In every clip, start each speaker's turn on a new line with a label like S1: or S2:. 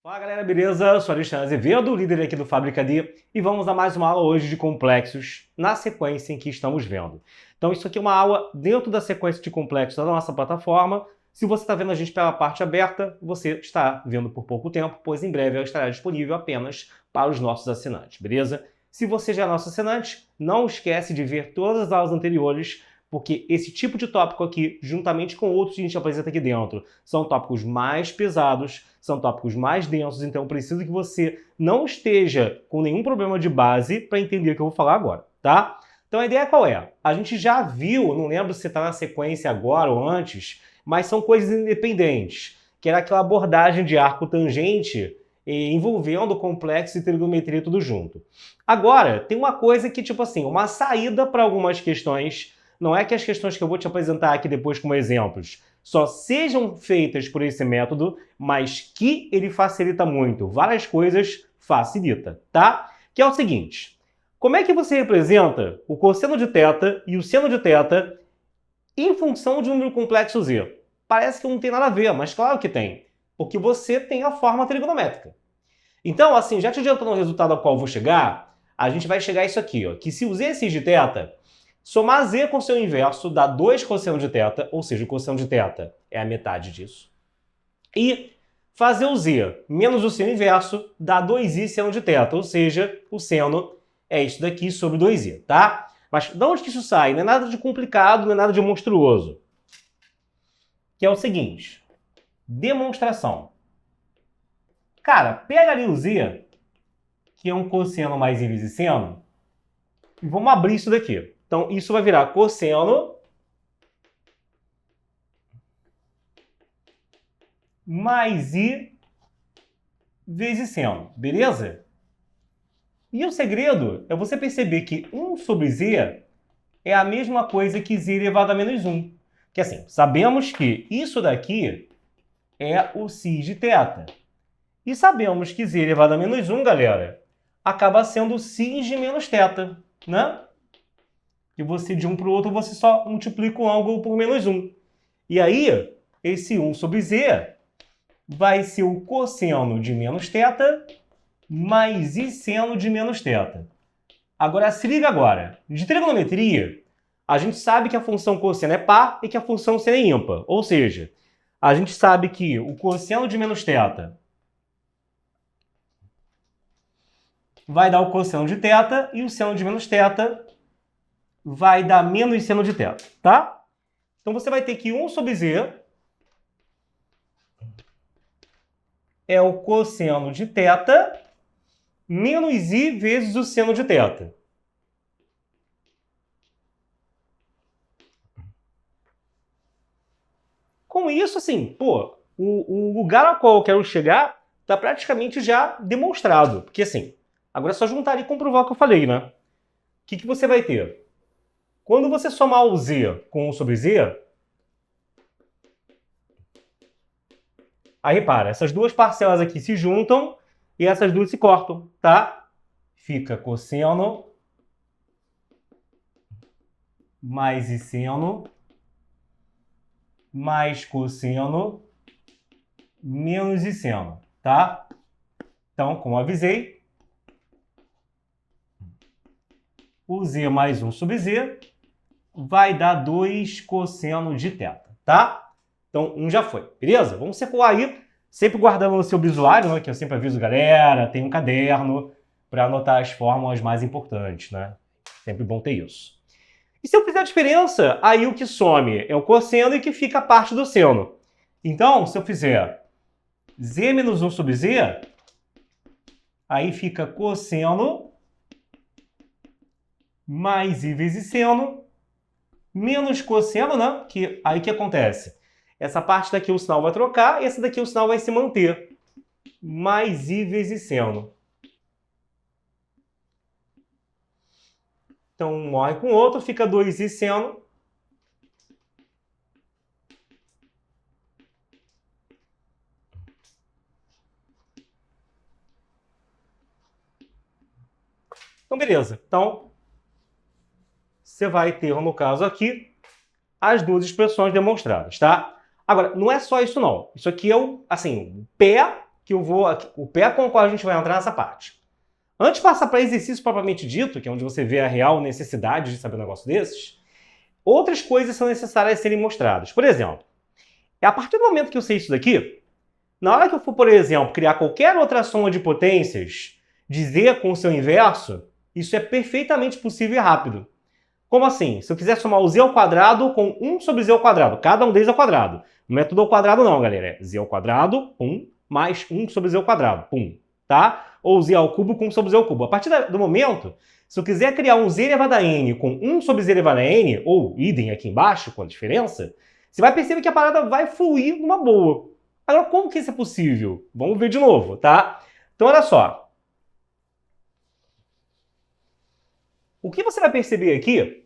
S1: Fala galera, beleza? Eu sou Alexandre Azevedo, líder aqui do Fábrica D, e vamos a mais uma aula hoje de complexos na sequência em que estamos vendo. Então isso aqui é uma aula dentro da sequência de complexos da nossa plataforma. Se você está vendo a gente pela parte aberta, você está vendo por pouco tempo, pois em breve ela estará disponível apenas para os nossos assinantes, beleza? Se você já é nosso assinante, não esquece de ver todas as aulas anteriores, porque esse tipo de tópico aqui, juntamente com outros que a gente apresenta aqui dentro, são tópicos mais pesados, são tópicos mais densos, então eu preciso que você não esteja com nenhum problema de base para entender o que eu vou falar agora, tá? Então a ideia qual é? A gente já viu, não lembro se está na sequência agora ou antes, mas são coisas independentes, que era aquela abordagem de arco tangente envolvendo complexo e trigonometria tudo junto. Agora, tem uma coisa que, tipo assim, uma saída para algumas questões. Não é que as questões que eu vou te apresentar aqui depois como exemplos só sejam feitas por esse método, mas que ele facilita muito. Várias coisas facilita, tá? Que é o seguinte, como é que você representa o cosseno de θ e o seno de θ em função de um número complexo z? Parece que não tem nada a ver, mas claro que tem, porque você tem a forma trigonométrica. Então, assim, já te adiantando o resultado ao qual eu vou chegar, a gente vai chegar a isso aqui, ó, que se o z é cis de θ, somar z com seu inverso dá 2 cosseno de θ, ou seja, o cosseno de θ é a metade disso. E fazer o z menos o seno inverso dá 2i seno de θ, ou seja, o seno é isso daqui sobre 2i, tá? Mas de onde que isso sai? Não é nada de complicado, não é nada de monstruoso. Que é o seguinte, demonstração. Cara, pega ali o z, que é um cosseno mais i vezes seno, e vamos abrir isso daqui. Então, isso vai virar cosseno mais i vezes seno, beleza? E o segredo é você perceber que 1 sobre z é a mesma coisa que z elevado a menos 1. Que assim, sabemos que isso daqui é o cis de θ. E sabemos que z elevado a menos 1, galera, acaba sendo o cis de menos θ, né? E você, de um para o outro, você só multiplica o ângulo por menos 1. E aí, esse 1 sobre z vai ser o cosseno de menos θ mais i seno de menos θ. Agora, se liga agora. De trigonometria, a gente sabe que a função cosseno é par e que a função seno é ímpar. Ou seja, a gente sabe que o cosseno de menos θ vai dar o cosseno de θ e o seno de menos θ vai dar menos seno de θ, tá? Então você vai ter que 1 sobre z é o cosseno de θ menos i vezes o seno de θ. Com isso, assim, pô, o lugar ao qual eu quero chegar está praticamente já demonstrado. Porque, assim, agora é só juntar e comprovar o que eu falei, né? O que você vai ter? Quando você somar o z com 1 sobre z, aí repara, essas duas parcelas aqui se juntam e essas duas se cortam, tá? Fica cosseno mais i seno mais cosseno menos i seno, tá? Então, como avisei, o z mais 1 sobre z vai dar 2 cosseno de θ, tá? Então, 1 já foi, beleza? Vamos circular aí, sempre guardando no seu bisuário, né? Que eu sempre aviso, galera, tem um caderno para anotar as fórmulas mais importantes, né? Sempre bom ter isso. E se eu fizer a diferença, aí o que some é o cosseno e que fica a parte do seno. Então, se eu fizer z menos 1 sobre z, aí fica cosseno mais i vezes seno menos cosseno, né? Que aí o que acontece? Essa parte daqui o sinal vai trocar e essa daqui o sinal vai se manter. Mais i vezes seno. Então, um morre com o outro, fica 2i seno. Então, beleza. Então, você vai ter, no caso aqui, as duas expressões demonstradas, tá? Agora, não é só isso não. Isso aqui é o, assim, o pé o pé com o qual a gente vai entrar nessa parte. Antes de passar para exercício propriamente dito, que é onde você vê a real necessidade de saber um negócio desses, outras coisas são necessárias serem mostradas. Por exemplo, a partir do momento que eu sei isso daqui, na hora que eu for, por exemplo, criar qualquer outra soma de potências, dizer com o seu inverso, isso é perfeitamente possível e rápido. Como assim? Se eu quiser somar o z ao quadrado com 1 sobre z ao quadrado, cada um deles ao quadrado. Não é tudo ao quadrado não, galera. É z ao quadrado, mais 1 sobre z ao quadrado, tá? Ou z ao cubo com 1 sobre z ao cubo. A partir do momento, se eu quiser criar um z elevado a n com 1 sobre z elevado a n, ou idem aqui embaixo, com a diferença, você vai perceber que a parada vai fluir numa boa. Agora, como que isso é possível? Vamos ver de novo, tá? Então, olha só. O que você vai perceber aqui,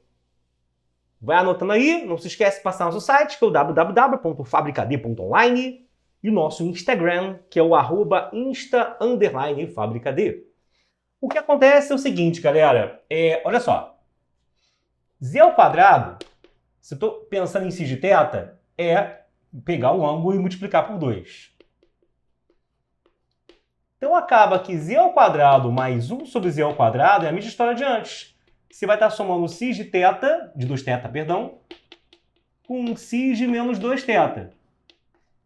S1: vai anotando aí, não se esquece de passar no nosso site, que é o www.fabricad.online, e o nosso Instagram, que é o @insta_fabricad. O que acontece é o seguinte, galera, olha só. Z ao quadrado, se eu estou pensando em sin de θ, é pegar o ângulo e multiplicar por 2. Então acaba que z ao quadrado mais 1 sobre z ao quadrado é a mesma história de antes. Você vai estar somando sin de θ, de 2θ, perdão, com sin de menos 2θ.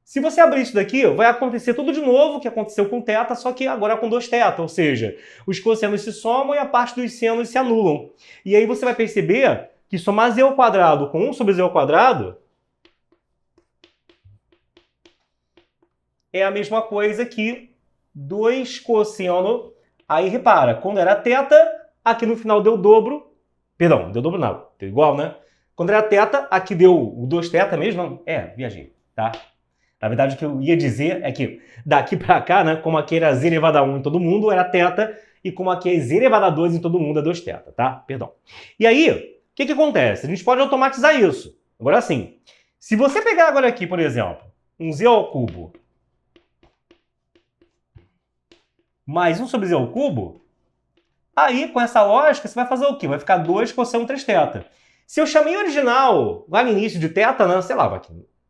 S1: Se você abrir isso daqui, vai acontecer tudo de novo que aconteceu com θ, só que agora com 2θ, ou seja, os cossenos se somam e a parte dos senos se anulam. E aí você vai perceber que somar z ao quadrado com 1 sobre z ao quadrado é a mesma coisa que 2 cosseno. Aí repara, quando era θ, aqui no final deu dobro. Perdão, deu dobro não, deu igual, né? Quando era θ, aqui deu o 2θ mesmo? Não? Viajei, tá? Na verdade, o que eu ia dizer é que daqui pra cá, né, como aqui era z elevado a 1 em todo mundo, era θ, e como aqui é z elevado a 2 em todo mundo, é 2θ, tá? Perdão. E aí, o que acontece? A gente pode automatizar isso. Agora sim, se você pegar agora aqui, por exemplo, um z ao cubo mais 1 sobre z ao cubo, aí, com essa lógica, você vai fazer o quê? Vai ficar 2 cosseno 3θ. Se eu chamei original lá no início de θ, né, sei lá,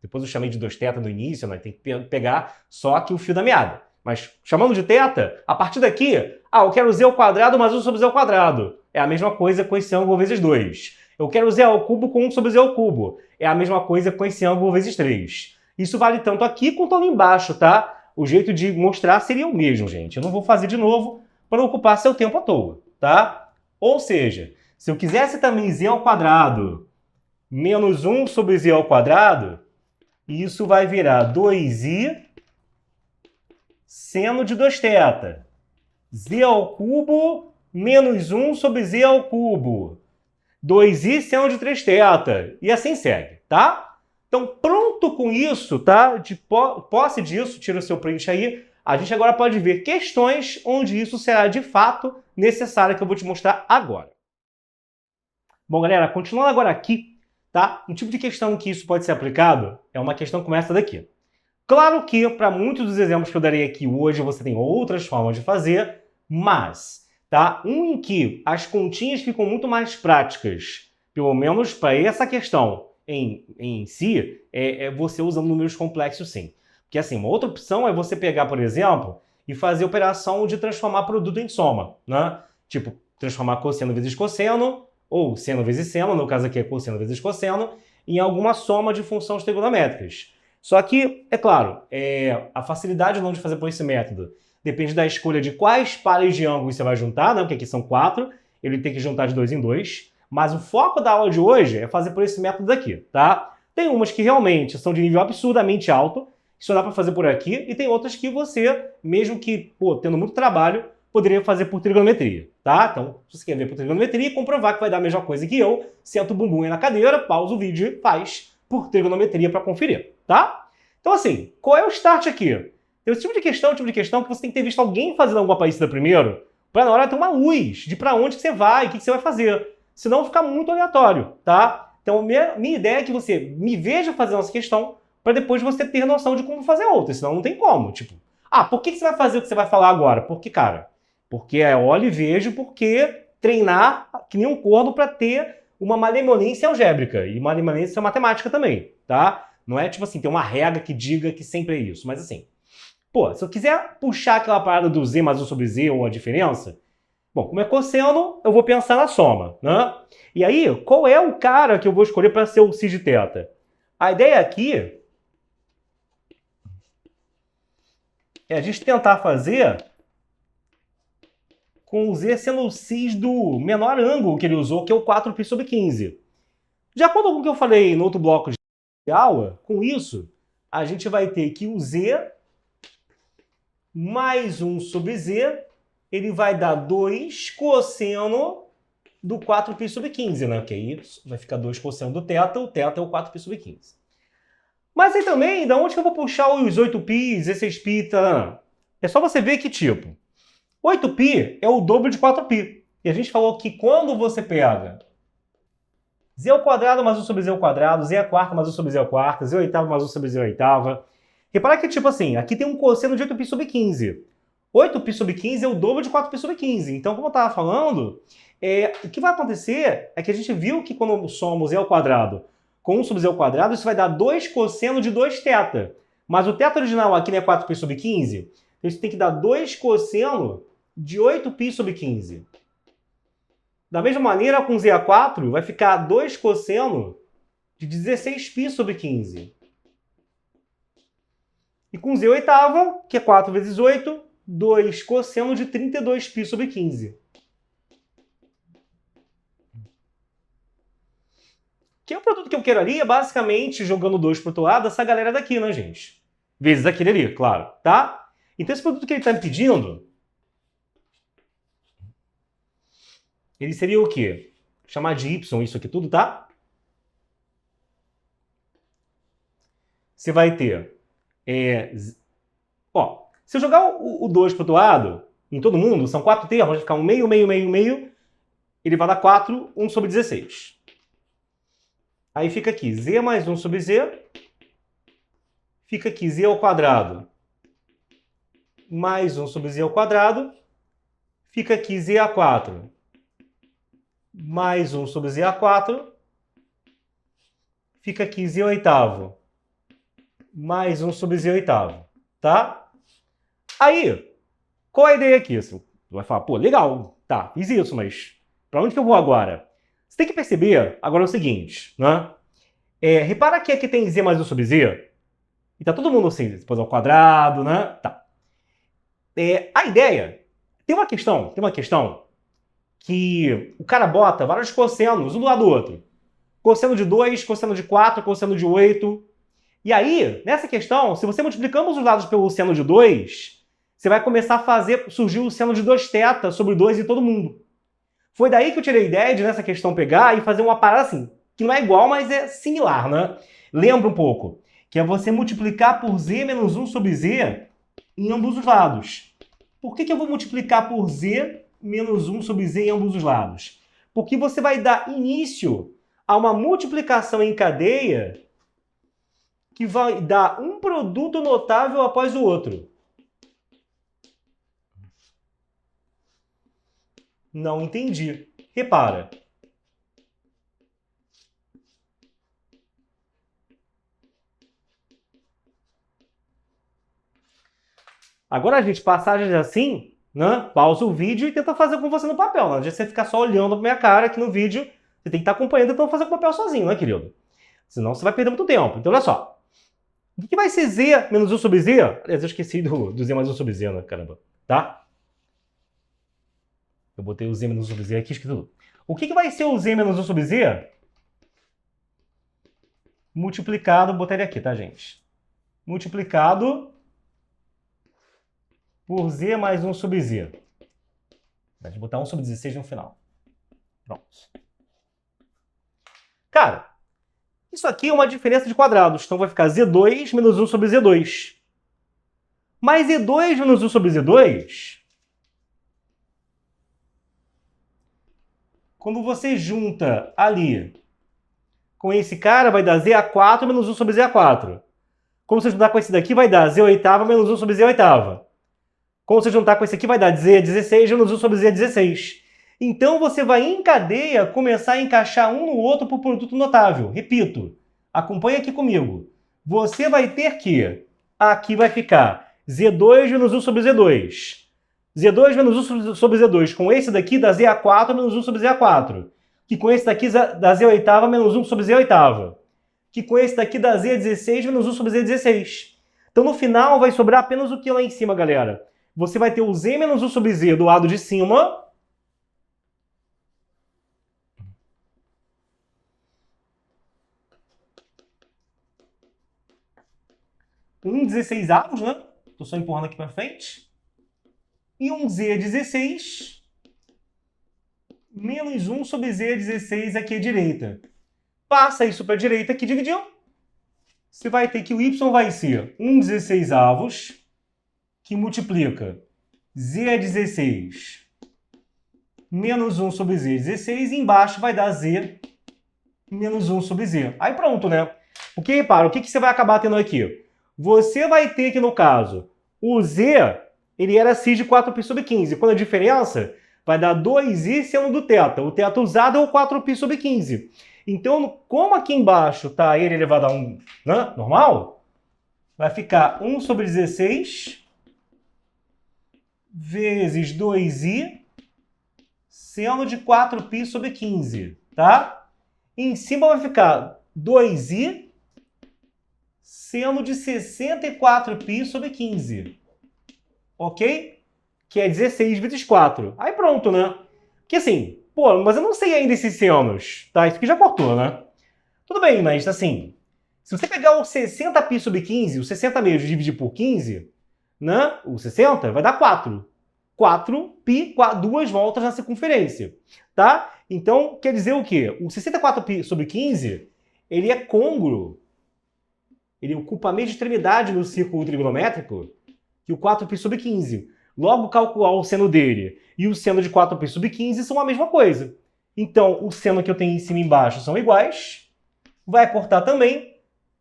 S1: depois eu chamei de 2θ no início, né, tem que pegar só aqui o fio da meada. Mas chamando de θ, a partir daqui, eu quero z ao quadrado mais 1 sobre z ao quadrado. É a mesma coisa com esse ângulo vezes 2. Eu quero z ao cubo com 1 sobre z ao cubo. É a mesma coisa com esse ângulo vezes 3. Isso vale tanto aqui quanto ali embaixo, tá? O jeito de mostrar seria o mesmo, gente. Eu não vou fazer de novo para não ocupar seu tempo à toa, tá? Ou seja, se eu quisesse também z ao quadrado menos 1 sobre z ao quadrado, isso vai virar 2i seno de 2θ. Z ao cubo menos 1 sobre z ao cubo. 2i seno de 3θ. E assim segue, tá? Então, pronto com isso, tá? De posse disso, tira o seu print aí, a gente agora pode ver questões onde isso será de fato necessário, que eu vou te mostrar agora. Bom, galera, continuando agora aqui, tá? Um tipo de questão que isso pode ser aplicado é uma questão como essa daqui. Claro que, para muitos dos exemplos que eu darei aqui hoje, você tem outras formas de fazer, mas, tá? Um em que as continhas ficam muito mais práticas, pelo menos para essa questão em si, é você usando números complexos, sim. Porque, assim, uma outra opção é você pegar, por exemplo, e fazer a operação de transformar produto em soma, né? Tipo, transformar cosseno vezes cosseno, ou seno vezes seno, no caso aqui é cosseno vezes cosseno, em alguma soma de funções trigonométricas. Só que, é claro, a facilidade ou não de fazer por esse método depende da escolha de quais pares de ângulos você vai juntar, né? Porque aqui são 4, ele tem que juntar de 2 em 2. Mas o foco da aula de hoje é fazer por esse método daqui, tá? Tem umas que realmente são de nível absurdamente alto, isso dá para fazer por aqui, e tem outras que você, mesmo que, tendo muito trabalho, poderia fazer por trigonometria, tá? Então, se você quer ver por trigonometria e comprovar que vai dar a mesma coisa que eu, senta o bumbum aí na cadeira, pausa o vídeo e faz por trigonometria para conferir, tá? Então, assim, qual é o start aqui? Tem esse tipo de questão que você tem que ter visto alguém fazendo alguma parecida primeiro, para na hora ter uma luz de para onde que você vai, o que você vai fazer. Senão fica muito aleatório, tá? Então, minha ideia é que você me veja fazendo essa questão para depois você ter noção de como fazer outra, senão não tem como. Tipo, por que você vai fazer o que você vai falar agora? Porque, cara, porque olho e vejo, porque treinar que nem um corno para ter uma malemolência algébrica e uma malemolência matemática também, tá? Não é tipo assim, tem uma regra que diga que sempre é isso, mas assim, Pô, se eu quiser puxar aquela parada do z mais 1 sobre z ou a diferença, bom, como é cosseno, eu vou pensar na soma, né? E aí, qual é o cara que eu vou escolher para ser o sin de θ? A ideia aqui é a gente tentar fazer com o z sendo o cis do menor ângulo que ele usou, que é o 4π sobre 15. De acordo com o que eu falei no outro bloco de aula, com isso, a gente vai ter que o z mais 1 sobre z, ele vai dar 2 cosseno do 4π sobre 15, né? Que aí vai ficar 2 cosseno do θ, o θ é o 4π sobre 15. Mas aí também, da onde que eu vou puxar os 8π, 16π, tá? É só você ver que tipo, 8π é o dobro de 4π. E a gente falou que quando você pega z ao quadrado mais 1 sobre z ao quadrado, z à quarta mais 1 sobre z à quarta, z à oitava mais 1 sobre z à oitava. Repara que, tipo assim, aqui tem um cosseno de 8π sobre 15. 8π sobre 15 é o dobro de 4π sobre 15. Então, como eu estava falando, o que vai acontecer é que a gente viu que quando somos z ao quadrado com 1 sobre z ao quadrado, isso vai dar 2 cosseno de 2θ. Mas o θ original aqui não é 4π sobre 15, então a gente tem que dar 2 cosseno de 8π sobre 15. Da mesma maneira, com z a 4, vai ficar 2 cosseno de 16π sobre 15. E com z a oitava, que é 4 vezes 8, 2 cosseno de 32π sobre 15. Que é o produto que eu quero ali, é basicamente, jogando 2 para o outro lado, essa galera daqui, né, gente? Vezes aquele ali, claro, tá? Então esse produto que ele está me pedindo, ele seria o quê? Chamar de y isso aqui tudo, tá? Você vai ter... se eu jogar o 2 para o outro lado, em todo mundo, são 4 termos, vai ficar um meio, meio, meio, meio, ele vai dar 4, 1 sobre 16. Aí fica aqui z mais 1 sobre z, fica aqui z ao quadrado mais 1 sobre z ao quadrado, fica aqui z a 4 mais 1 sobre z a 4, fica aqui z oitavo mais 1 sobre z oitavo, tá? Aí, qual é a ideia aqui? Você vai falar, pô, legal, tá, fiz isso, mas para onde que eu vou agora? Você tem que perceber agora o seguinte, né? Repara que aqui tem z mais 1 sobre z, e tá todo mundo assim, depois ao quadrado, né? Tá. A ideia, tem uma questão que o cara bota vários cossenos, um do lado do outro. Cosseno de 2, cosseno de 4, cosseno de 8. E aí, nessa questão, se você multiplicamos os lados pelo seno de 2, você vai começar a fazer surgir o seno de 2θ sobre 2 em todo mundo. Foi daí que eu tirei a ideia de, nessa questão, pegar e fazer uma parada assim, que não é igual, mas é similar, né? Lembra um pouco, que é você multiplicar por z menos 1 sobre z em ambos os lados. Por que eu vou multiplicar por z menos 1 sobre z em ambos os lados? Porque você vai dar início a uma multiplicação em cadeia que vai dar um produto notável após o outro. Não entendi. Repara. Agora, gente, passagens assim, né? Pausa o vídeo e tenta fazer com você no papel. Não adianta você ficar só olhando pra minha cara aqui no vídeo. Você tem que estar acompanhando e tentando fazer com o papel sozinho, né, querido? Senão você vai perder muito tempo. Então, olha só. O que vai ser z menos 1 sobre z? Aliás, eu esqueci do z mais 1 sobre z, né? Caramba. Tá? Eu botei o z menos 1 sobre z aqui, esqueci tudo. O que vai ser o z menos 1 sobre z? Multiplicado, botei ele aqui, tá, gente? Multiplicado por z mais 1 sobre z. A gente botar 1 sobre 16 no final. Pronto. Cara, isso aqui é uma diferença de quadrados. Então vai ficar z2 menos 1 sobre z2. Mas z2 menos 1 sobre z2... Quando você junta ali com esse cara, vai dar z a 4 menos 1 sobre z a 4. Quando você juntar com esse daqui, vai dar z oitava menos 1 sobre z oitava. Quando você juntar com esse aqui, vai dar z a 16 menos 1 sobre z a 16. Então, você vai, em cadeia, começar a encaixar um no outro por produto notável. Repito, acompanha aqui comigo. Você vai ter que... Aqui vai ficar Z2 menos 1 sobre Z2. Z2 menos 1 sobre Z2. Com esse daqui dá ZA4 menos 1 sobre ZA4. Que com esse daqui dá Z oitava menos 1 sobre Z oitava. Que com esse daqui dá Z16 menos 1 sobre Z16. Então no final vai sobrar apenas o que lá em cima, galera? Você vai ter o Z menos 1 sobre Z do lado de cima. Um 16 avos, né? Tô só empurrando aqui para frente. E um Z16 menos 1 sobre Z16 aqui à direita. Passa isso para a direita aqui, dividiu. Você vai ter que o Y vai ser 1 16 avos, que multiplica Z16 menos 1 sobre Z16, e embaixo vai dar Z menos 1 sobre Z. Aí pronto, né? Porque, repara, o que você vai acabar tendo aqui? Você vai ter que, no caso, o Z, ele era cis de 4π sobre 15. Quando a diferença vai dar 2i sendo do θ. O θ usado é o 4π sobre 15. Então, como aqui embaixo está ele elevado a 1, né, normal, vai ficar 1 sobre 16 vezes 2i seno de 4π sobre 15, tá? E em cima vai ficar 2i seno de 64π sobre 15. Ok? Que é 16 vezes 4. Aí pronto, né? Porque assim, pô, mas eu não sei ainda esses senos, tá? Isso aqui já cortou, né? Tudo bem, mas assim, se você pegar o 60π sobre 15, o 60 mesmo dividir por 15, né? O 60 vai dar 4. 4π, duas voltas na circunferência, tá? Então, quer dizer o quê? O 64π sobre 15, ele é côngruo. Ele ocupa a mesma extremidade no círculo trigonométrico que o 4π sobre 15. Logo, calcular o seno dele e o seno de 4π sobre 15 são a mesma coisa. Então, o seno que eu tenho em cima e embaixo são iguais. Vai cortar também.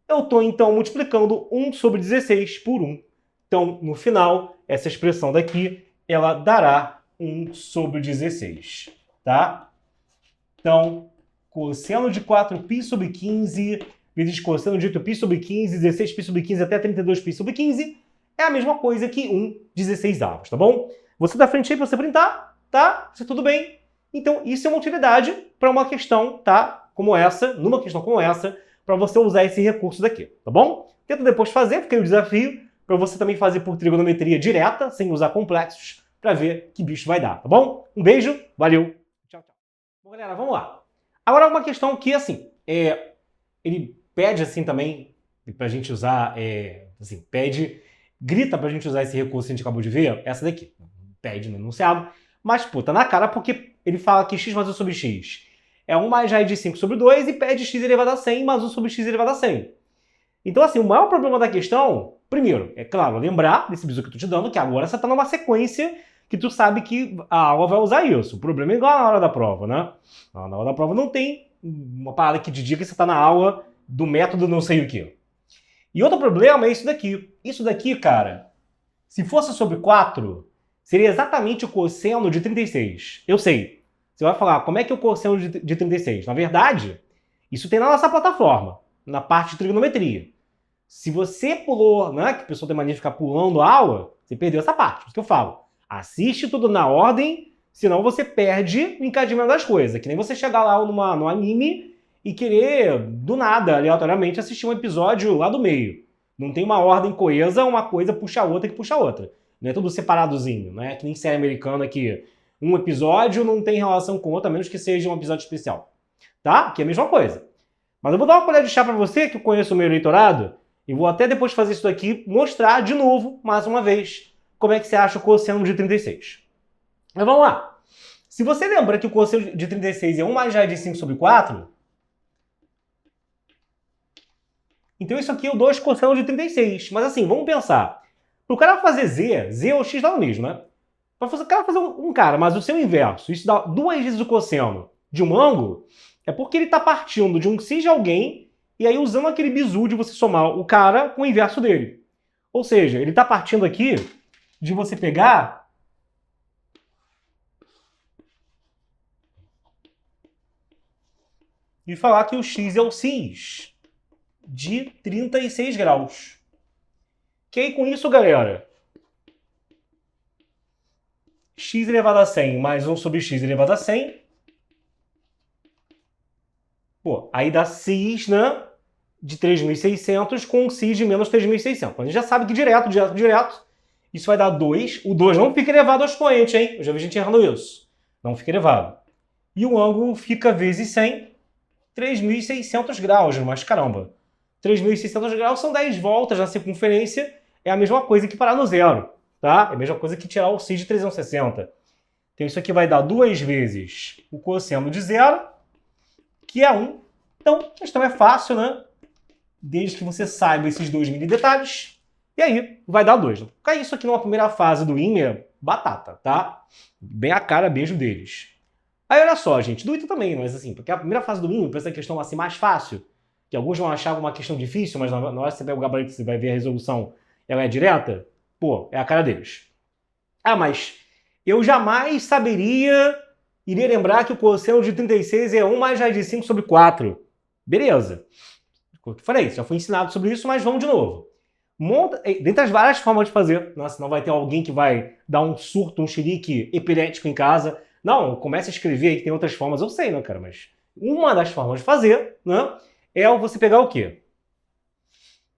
S1: Eu estou, então, multiplicando 1 sobre 16 por 1. Então, no final, essa expressão daqui, ela dará 1 sobre 16. Tá? Então, cosseno de 4π sobre 15 vezes cosseno de 8π sobre 15, 16π sobre 15 até 32π sobre 15, é a mesma coisa que 1 16 avos, tá bom? Você dá frente aí para você printar, tá? Isso tudo bem. Então, isso é uma utilidade para uma questão, tá? Como essa, numa questão como essa, para você usar esse recurso daqui, tá bom? Tenta depois fazer, porque é o desafio para você também fazer por trigonometria direta, sem usar complexos, para ver que bicho vai dar, tá bom? Um beijo, valeu, tchau, tchau. Bom, galera, vamos lá. Agora, uma questão que, assim, ele pede, assim, também, para a gente usar, grita pra gente usar esse recurso que a gente acabou de ver, essa daqui. Pede no enunciado, mas, pô, tá na cara porque ele fala que x mais 1 sobre x é 1 mais raiz de 5 sobre 2 e pede x elevado a 100 mais 1 sobre x elevado a 100. Então, assim, o maior problema da questão, primeiro, é claro, lembrar desse bizu que eu tô te dando, que agora você tá numa sequência que tu sabe que a aula vai usar isso. O problema é igual na hora da prova, né? Na hora da prova não tem uma parada que te diga que você tá na aula do método não sei o quê. E outro problema é isso daqui. Isso daqui, cara, se fosse sobre 4, seria exatamente o cosseno de 36. Eu sei. Você vai falar, como é que é o cosseno de 36? Na verdade, isso tem na nossa plataforma, na parte de trigonometria. Se você pulou, né, que o pessoal tem mania de ficar pulando a aula, você perdeu essa parte. Por isso que eu falo. Assiste tudo na ordem, senão você perde o encadimento das coisas. Que nem você chegar lá no anime e querer, do nada, aleatoriamente, assistir um episódio lá do meio. Não tem uma ordem coesa, uma coisa puxa a outra que puxa a outra. Não é tudo separadozinho, né? Que nem série americana que um episódio não tem relação com outro, a menos que seja um episódio especial. Tá? Que é a mesma coisa. Mas eu vou dar uma colher de chá pra você, que eu conheço o meu eleitorado, e vou até depois de fazer isso daqui, mostrar de novo, mais uma vez, como é que você acha o cosseno de 36. Mas vamos lá. Se você lembra que o cosseno de 36 é 1 mais raiz de 5 sobre 4, então isso aqui é o 2 cosseno de 36. Mas assim, vamos pensar. Para o cara fazer z ou x dá o mesmo, né? Para o cara fazer um cara, mas o seu inverso, isso dá 2 vezes o cosseno de um ângulo, é porque ele está partindo de um cis de alguém e aí usando aquele bizu de você somar o cara com o inverso dele. Ou seja, ele está partindo aqui de você pegar e falar que o x é o cis de 36 graus. Que aí com isso, galera, x elevado a 100 mais 1 sobre x elevado a 100. Pô, aí dá x, né, de 3.600 com x de menos 3.600. A gente já sabe que direto, isso vai dar 2. O 2 não fica elevado ao expoente, hein? Eu já vi gente errando isso. Não fica elevado. E o ângulo fica vezes 100, 3.600 graus. Mas caramba, 3.600 graus são 10 voltas na circunferência. É a mesma coisa que parar no zero, tá? É a mesma coisa que tirar o x de 360. Então isso aqui vai dar 2 vezes o cosseno de zero, que é 1. Então, a questão é fácil, né? Desde que você saiba esses 2 mini detalhes. E aí, vai dar 2. Cair isso aqui numa primeira fase do INE, batata, tá? Bem a cara, beijo deles. Aí, olha só, gente, do ITA também, mas assim, porque a primeira fase do INE, pensa a questão assim mais fácil, que alguns vão achar uma questão difícil, mas na hora que você pega o gabarito, você vai ver a resolução, ela é direta, pô, é a cara deles. Ah, mas eu jamais iria lembrar que o cosseno de 36 é 1 mais raiz de 5 sobre 4. Beleza. Falei, já fui ensinado sobre isso, mas vamos de novo. Monta, dentre as várias formas de fazer, né? Senão vai ter alguém que vai dar um surto, um xerique epilético em casa. Não, comece a escrever aí que tem outras formas, eu sei, né, cara? Mas uma das formas de fazer, né, é você pegar o quê?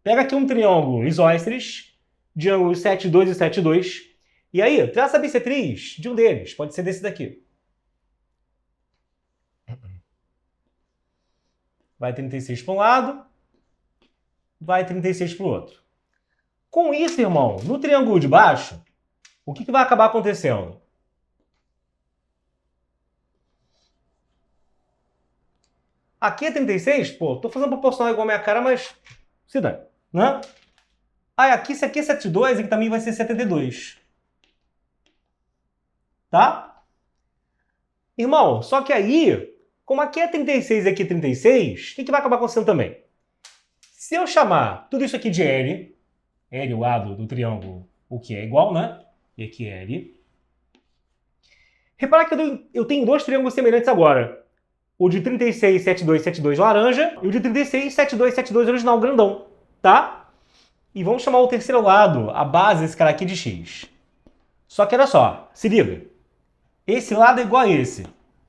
S1: Pega aqui um triângulo isósceles, de ângulos 7,2 e 7,2, e aí, traça a bissetriz de um deles, pode ser desse daqui. Vai 36 para um lado, vai 36 para o outro. Com isso, irmão, no triângulo de baixo, o que vai acabar acontecendo? Aqui é 36, pô, tô fazendo proporcional igual a minha cara, mas se dá, né? Aí aqui, esse aqui é 72, aqui também vai ser 72. Tá? Irmão, só que aí, como aqui é 36 e aqui é 36, o que vai acabar acontecendo também? Se eu chamar tudo isso aqui de L, L o lado do triângulo, o que é igual, né? E aqui é L. Repara que eu tenho dois triângulos semelhantes agora. O de 36, 72, 72 laranja e o de 36, 72, 72 original grandão, tá? E vamos chamar o terceiro lado, a base desse cara aqui de x. Só que olha só, se liga. Esse lado é igual a esse.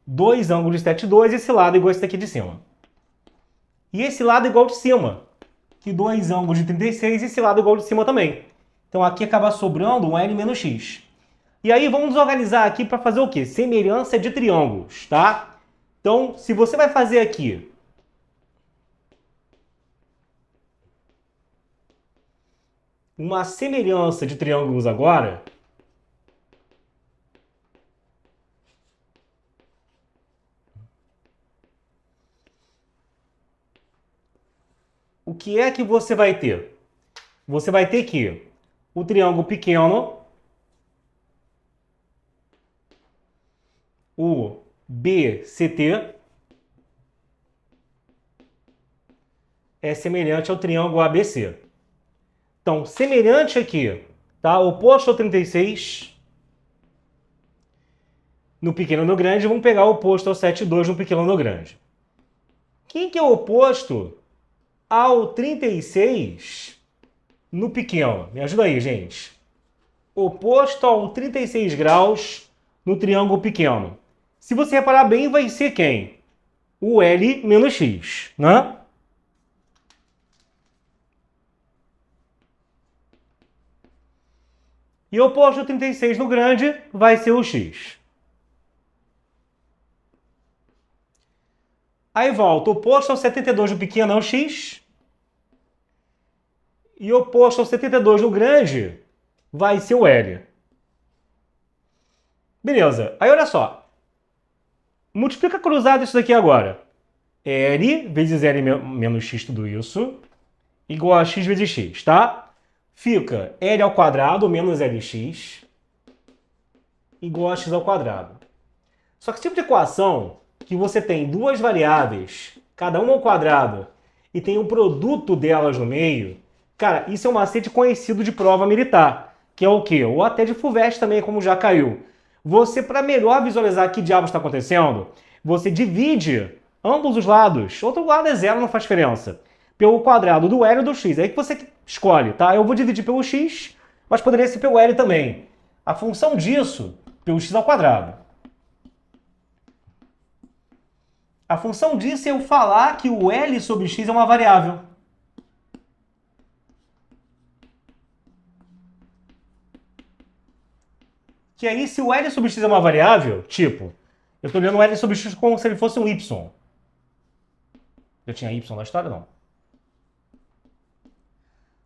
S1: Dois ângulos de 72, esse lado é igual a esse daqui de cima. E esse lado é igual de cima. Que dois ângulos de 36 e esse lado é igual de cima também. Então aqui acaba sobrando um L menos x. E aí vamos organizar aqui para fazer o quê? Semelhança de triângulos, tá? Então, se você vai fazer aqui uma semelhança de triângulos agora, o que é que você vai ter? Você vai ter que o triângulo pequeno, o BCT, é semelhante ao triângulo ABC. Então, semelhante aqui, tá? Oposto ao 36 no pequeno no grande, vamos pegar o oposto ao 7,2 no pequeno no grande. Quem que é o oposto ao 36 no pequeno? Me ajuda aí, gente. Oposto ao 36 graus no triângulo pequeno. Se você reparar bem, vai ser quem? O L menos x, né? E oposto ao 36 no grande vai ser o x. Aí volta, oposto ao 72 no pequeno é o x. E oposto ao 72 no grande vai ser o L. Beleza, aí olha só. Multiplica cruzado isso daqui agora. L vezes L menos x, tudo isso, igual a x vezes x, tá? Fica L ao quadrado menos LX igual a x ao quadrado. Só que esse tipo de equação que você tem duas variáveis, cada uma ao quadrado, e tem um produto delas no meio, cara, isso é um macete conhecido de prova militar, que é o quê? Ou até de FUVEST também, como já caiu. Você, para melhor visualizar que diabos está acontecendo, você divide ambos os lados. Outro lado é zero, não faz diferença. Pelo quadrado do L e do x. É aí que você escolhe, tá? Eu vou dividir pelo x, mas poderia ser pelo L também. A função disso, pelo x ao quadrado. A função disso é eu falar que o L sobre x é uma variável. Que aí, se o L sobre x é uma variável, tipo, eu estou olhando o L sobre x como se ele fosse um y. Eu tinha y na história? Não.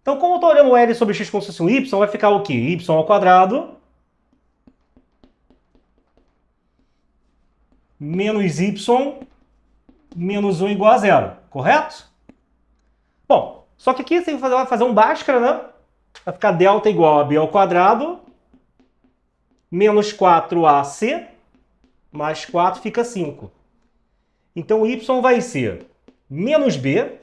S1: Então, como eu estou olhando o L sobre x como se fosse um y, vai ficar o quê? Y ao quadrado menos y menos 1 igual a zero, correto? Bom, só que aqui você vai fazer um Bhaskara, né? Vai ficar delta igual a b ao quadrado menos 4ac mais 4 fica 5. Então, y vai ser menos b.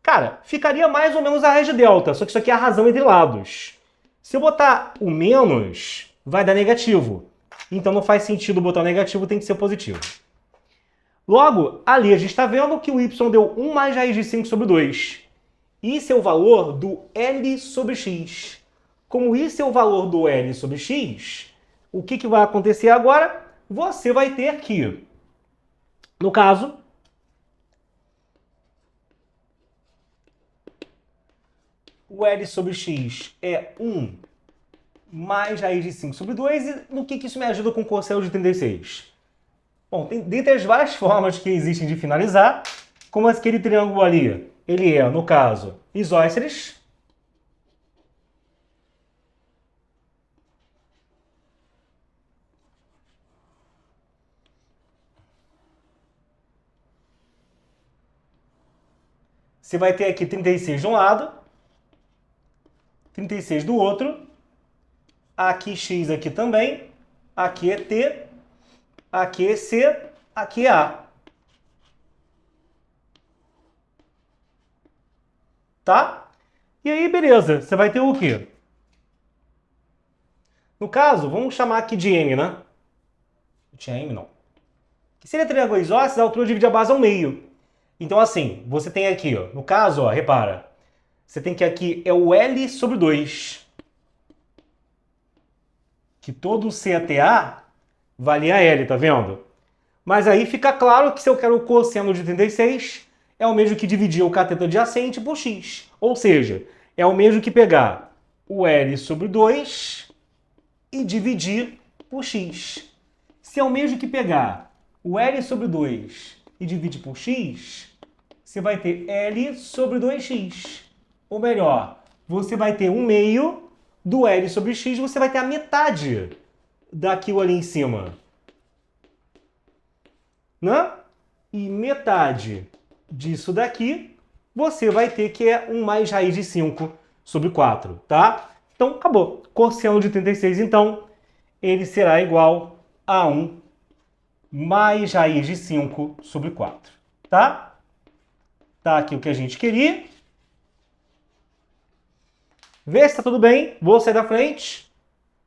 S1: Cara, ficaria mais ou menos a raiz de delta, só que isso aqui é a razão entre lados. Se eu botar o menos, vai dar negativo. Então não faz sentido botar o negativo, tem que ser positivo. Logo, ali a gente está vendo que o y deu 1 mais raiz de 5 sobre 2. Isso é o valor do L sobre x. Como isso é o valor do L sobre x, o que vai acontecer agora? Você vai ter que, no caso, o L sobre x é 1 mais raiz de 5 sobre 2. E no que isso me ajuda com o cosseno de 36? Bom, dentre as várias formas que existem de finalizar, como aquele triângulo ali, ele é, no caso, isósceles. Você vai ter aqui 36 de um lado, 36 do outro, aqui x aqui também, aqui é t, aqui é c, aqui é a. Tá? E aí, beleza, você vai ter o quê? No caso, vamos chamar aqui de m, né? Não tinha m, não. Que seria triângulo isósceles, a altura divide a base ao meio. Então, assim, você tem aqui, ó, no caso, ó, repara, você tem que aqui é o L sobre 2. Que todo C até A vale a L, tá vendo? Mas aí fica claro que se eu quero o cosseno de 36, é o mesmo que dividir o cateto adjacente por x. Ou seja, é o mesmo que pegar o L sobre 2 e dividir por x. Se é o mesmo que pegar o L sobre 2 e dividir por x, você vai ter L sobre 2x. Ou melhor, você vai ter 1/2 do L sobre x, você vai ter a metade daquilo ali em cima. Né? E metade disso daqui, você vai ter que é 1 mais raiz de 5 sobre 4, tá? Então, acabou. Cosseno de 36, então, ele será igual a 1 mais raiz de 5 sobre 4, tá? Tá aqui o que a gente queria. Vê se tá tudo bem. Vou sair da frente,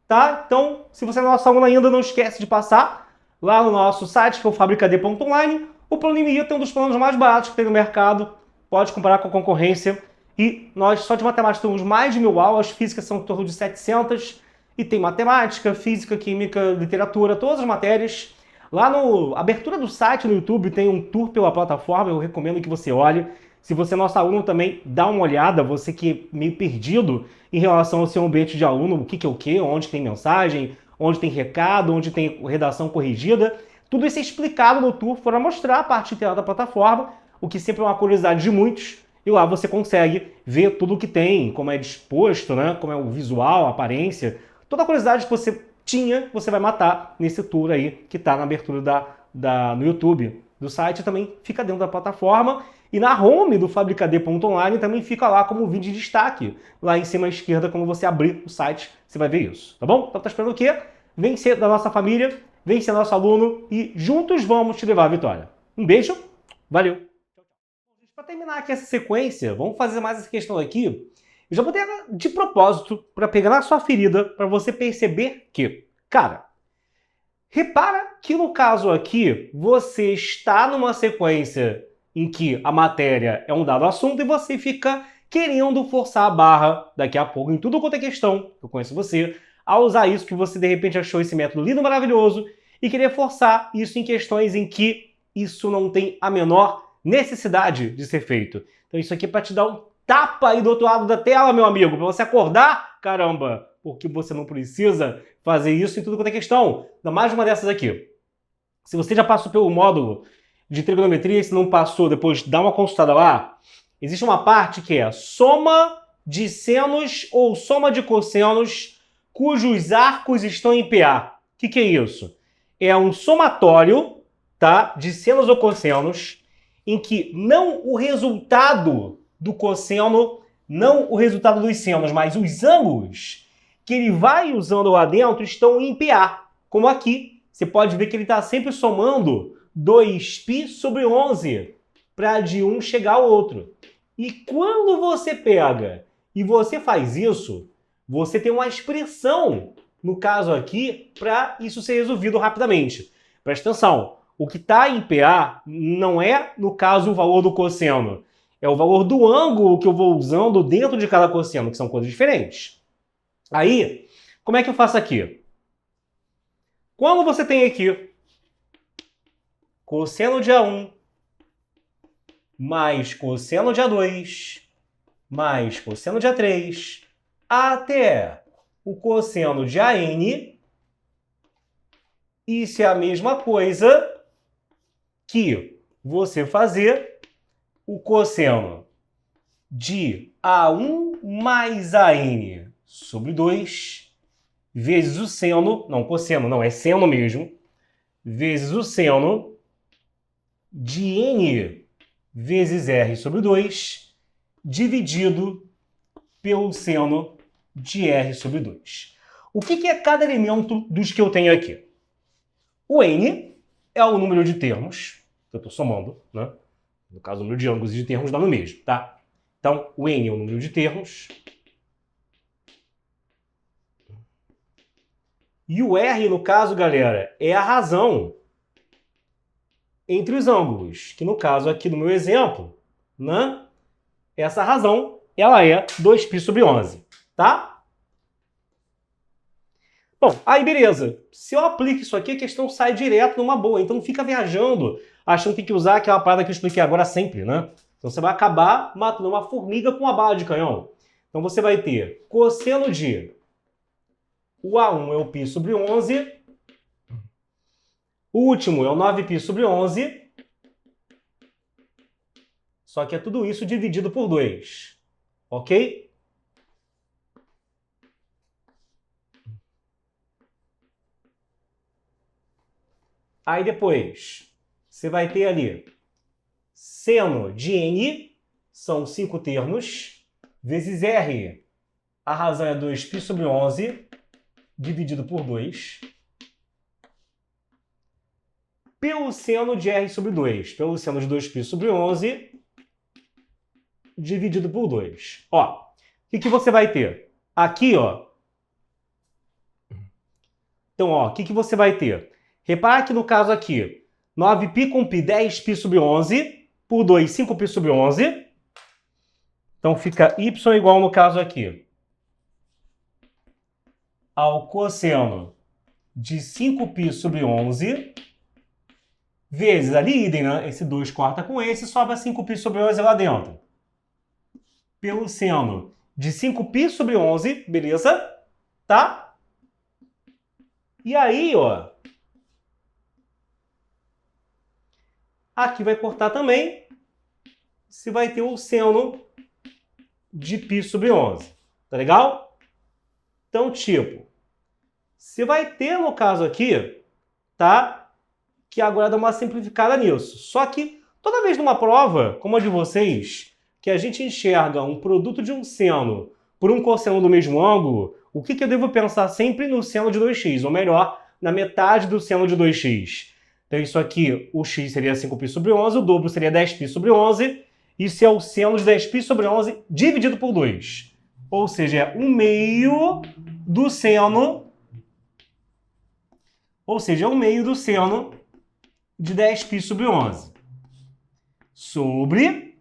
S1: tá? Então, se você é nosso aluno ainda, não esquece de passar lá no nosso site, que é o fabricad.online. O plano IMITA é um dos planos mais baratos que tem no mercado. Pode comparar com a concorrência. E nós, só de matemática, temos mais de 1000 aulas. Física são em torno de 700. E tem matemática, física, química, literatura, todas as matérias. Lá na abertura do site no YouTube tem um tour pela plataforma, eu recomendo que você olhe. Se você é nosso aluno também, dá uma olhada, você que é meio perdido em relação ao seu ambiente de aluno, o que é o quê, onde tem mensagem, onde tem recado, onde tem redação corrigida. Tudo isso é explicado no tour para mostrar a parte integral da plataforma, o que sempre é uma curiosidade de muitos. E lá você consegue ver tudo o que tem, como é disposto, né? Como é o visual, a aparência. Toda a curiosidade que você tinha, você vai matar nesse tour aí que está na abertura no YouTube do site, também fica dentro da plataforma. E na home do fabricad.online também fica lá como vídeo de destaque. Lá em cima à esquerda, quando você abrir o site, você vai ver isso, tá bom? Então tá esperando o quê? Vem ser da nossa família, vem ser nosso aluno e juntos vamos te levar à vitória. Um beijo, valeu! Para terminar aqui essa sequência, vamos fazer mais essa questão aqui. Eu já botei ela de propósito para pegar na sua ferida, para você perceber que, cara, repara que no caso aqui, você está numa sequência em que a matéria é um dado assunto e você fica querendo forçar a barra daqui a pouco em tudo quanto é questão, eu conheço você, a usar isso que você de repente achou esse método lindo, maravilhoso e querer forçar isso em questões em que isso não tem a menor necessidade de ser feito. Então isso aqui é para te dar um tapa aí do outro lado da tela, meu amigo, para você acordar, caramba, porque você não precisa fazer isso em tudo quanto é questão. Ainda mais uma dessas aqui. Se você já passou pelo módulo de trigonometria e se não passou, depois dá uma consultada lá. Existe uma parte que é soma de senos ou soma de cossenos cujos arcos estão em PA. O que é isso? É um somatório, tá, de senos ou cossenos em que não o resultado do cosseno, não o resultado dos senos, mas os ângulos que ele vai usando lá dentro estão em PA. Como aqui, você pode ver que ele está sempre somando 2π sobre 11 para de um chegar ao outro. E quando você pega e você faz isso, você tem uma expressão, no caso aqui, para isso ser resolvido rapidamente. Presta atenção, o que está em PA não é, no caso, o valor do cosseno. É o valor do ângulo que eu vou usando dentro de cada cosseno, que são coisas diferentes. Aí, como é que eu faço aqui? Quando você tem aqui cosseno de A1 mais cosseno de A2 mais cosseno de A3 até o cosseno de AN, isso é a mesma coisa que você fazer o cosseno de A1 mais AN sobre 2 vezes o seno, não cosseno, não, é seno mesmo, vezes o seno de N vezes R sobre 2 dividido pelo seno de R sobre 2. O que é cada elemento dos que eu tenho aqui? O N é o número de termos que eu estou somando, né? No caso, o número de ângulos e de termos dá no mesmo, tá? Então, o N é o número de termos. E o R, no caso, galera, é a razão entre os ângulos, que no caso aqui no meu exemplo, né? Essa razão, ela é 2π sobre 11, tá? Bom, aí beleza. Se eu aplico isso aqui, a questão sai direto numa boa. Então não fica viajando, achando que tem que usar aquela parada que eu expliquei agora sempre, né? Então você vai acabar matando uma formiga com uma bala de canhão. Então você vai ter cosseno de o A1 é o π sobre 11. O último é o 9π sobre 11. Só que é tudo isso dividido por 2. Ok? Aí depois, você vai ter ali seno de N, são 5 termos, vezes R, a razão é 2π sobre 11, dividido por 2, pelo seno de R sobre 2, pelo seno de 2π sobre 11, dividido por 2. Ó, o que você vai ter? Aqui, ó. Então, ó, o que você vai ter? Repara que no caso aqui, 9π com π, 10π sobre 11, por 2, 5π sobre 11. Então fica y igual, no caso aqui, ao cosseno de 5π sobre 11, vezes ali, idem, né? Esse 2 corta com esse, sobra 5π sobre 11 lá dentro. Pelo seno de 5π sobre 11, beleza? Tá? E aí, ó, aqui vai cortar também, você vai ter o seno de π sobre 11. Tá legal? Então, tipo, você vai ter, no caso aqui, tá? Que agora dá uma simplificada nisso. Só que, toda vez numa prova, como a de vocês, que a gente enxerga um produto de um seno por um cosseno do mesmo ângulo, o que eu devo pensar sempre no seno de 2x? Ou melhor, na metade do seno de 2x. Então, isso aqui, o x seria 5π sobre 11, o dobro seria 10π sobre 11. Isso é o seno de 10π sobre 11 dividido por 2. Ou seja, é 1/2 do seno. Ou seja, é 1/2 do seno de 10π sobre 11. Sobre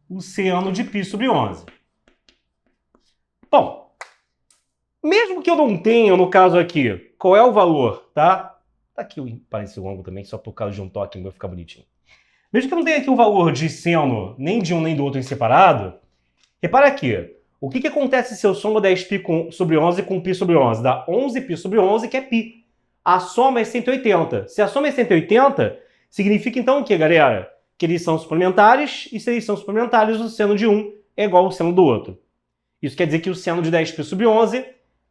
S1: o seno de π sobre 11. Bom, Mesmo que eu não tenha, no caso aqui, qual é o valor, tá? Tá aqui o parênteses longo também, só por causa de um toque, vai ficar bonitinho. Mesmo que eu não tenha aqui o valor de seno nem de um nem do outro em separado, repara aqui, o que acontece se eu somo 10π sobre 11 com π sobre 11? Dá 11π sobre 11, que é π. A soma é 180. Se a soma é 180, significa então o que, galera? Que eles são suplementares, e se eles são suplementares, o seno de um é igual ao seno do outro. Isso quer dizer que o seno de 10π sobre 11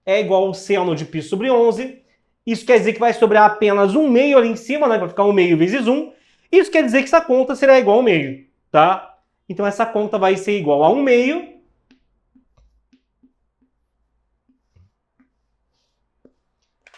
S1: é igual ao seno de π sobre 11. Isso quer dizer que vai sobrar apenas 1 meio ali em cima, né? Vai ficar 1 meio vezes 1. Isso quer dizer que essa conta será igual a 1 meio, tá? Então essa conta vai ser igual a 1 meio.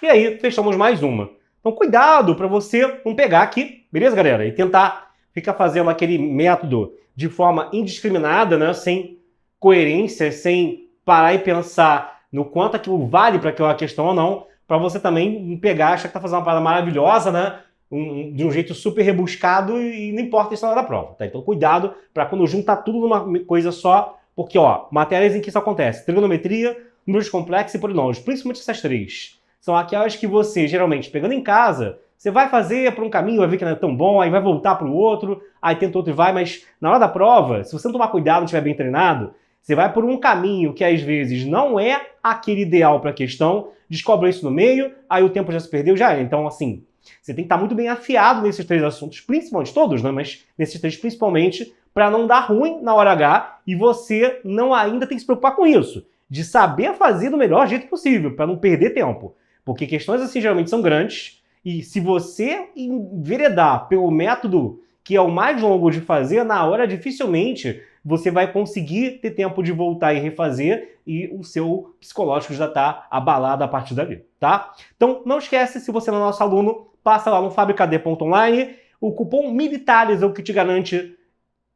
S1: E aí, fechamos mais uma. Então cuidado para você não pegar aqui, beleza, galera? E tentar ficar fazendo aquele método de forma indiscriminada, né? Sem coerência, sem parar e pensar no quanto aquilo vale para aquela questão ou não, para você também pegar, achar que está fazendo uma parada maravilhosa, né? De um jeito super rebuscado e não importa isso na hora da prova, tá? Então cuidado para quando juntar tudo numa coisa só, porque, ó, matérias em que isso acontece, trigonometria, números complexos e polinômios, principalmente essas três, são aquelas que você, geralmente, pegando em casa, você vai fazer por um caminho, vai ver que não é tão bom, aí vai voltar para o outro, aí tenta outro e vai, mas na hora da prova, se você não tomar cuidado, não estiver bem treinado, você vai por um caminho que às vezes não é aquele ideal para a questão, descobre isso no meio, aí o tempo já se perdeu, já era. Então, assim, você tem que estar muito bem afiado nesses três assuntos, principalmente todos, né? Mas nesses três principalmente, para não dar ruim na hora H e você não ainda tem que se preocupar com isso, de saber fazer do melhor jeito possível, para não perder tempo. Porque questões assim geralmente são grandes e se você enveredar pelo método que é o mais longo de fazer, na hora dificilmente você vai conseguir ter tempo de voltar e refazer e o seu psicológico já está abalado a partir dali, tá? Então não esquece, se você não é nosso aluno, passa lá no fabricad.online, o cupom MILITARES é o que te garante,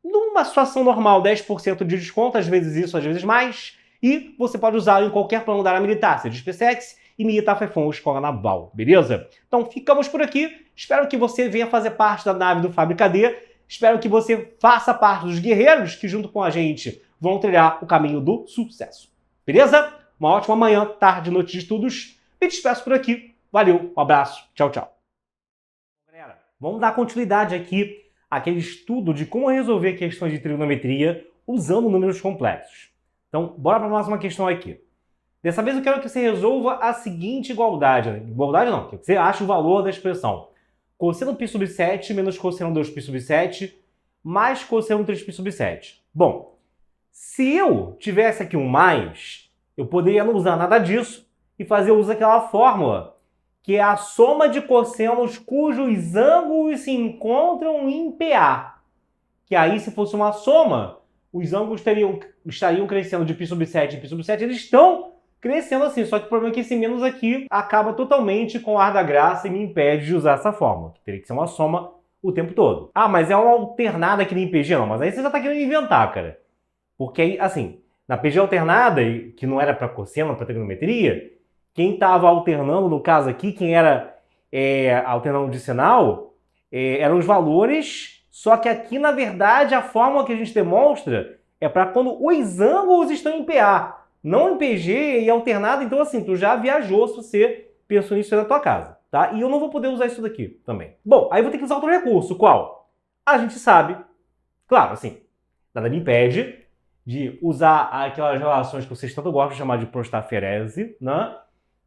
S1: numa situação normal, 10% de desconto, às vezes isso, às vezes mais, e você pode usar em qualquer plano da área militar, seja SpaceX e Militar Fefon, Escola Naval, beleza? Então ficamos por aqui, espero que você venha fazer parte da nave do Fabricad, espero que você faça parte dos guerreiros que junto com a gente vão trilhar o caminho do sucesso, beleza? Uma ótima manhã, tarde, noite de estudos, e te despeço por aqui, valeu, um abraço, tchau, tchau. Galera, vamos dar continuidade aqui àquele estudo de como resolver questões de trigonometria usando números complexos. Então, bora para a próxima questão aqui. Dessa vez eu quero que você resolva a seguinte igualdade. Igualdade não, que você ache o valor da expressão. Cosseno π sobre 7 menos cosseno 2π sobre 7 mais cosseno 3π sobre 7. Bom, se eu tivesse aqui um mais, eu poderia não usar nada disso e fazer uso daquela fórmula, que é a soma de cossenos cujos ângulos se encontram em PA. Que aí, se fosse uma soma, os ângulos estariam crescendo de π sobre 7 e π sobre 7, eles estão crescendo assim, só que o problema é que esse menos aqui acaba totalmente com o ar da graça e me impede de usar essa fórmula, que teria que ser uma soma o tempo todo. Ah, mas é uma alternada aqui nem PG? Não, mas aí você já está querendo inventar, cara. Porque aí, assim, na PG alternada, que não era para cosseno, para trigonometria, quem estava alternando, no caso aqui, quem era alternando de sinal, eram os valores, só que aqui, na verdade, a fórmula que a gente demonstra é para quando os ângulos estão em PA. Não em PG e alternado, então assim, tu já viajou se você pensou nisso aí na tua casa, tá? E eu não vou poder usar isso daqui também. Bom, aí eu vou ter que usar outro recurso, qual? A gente sabe, claro, assim, nada me impede de usar aquelas relações que vocês tanto gostam de chamar de prostaferese, né?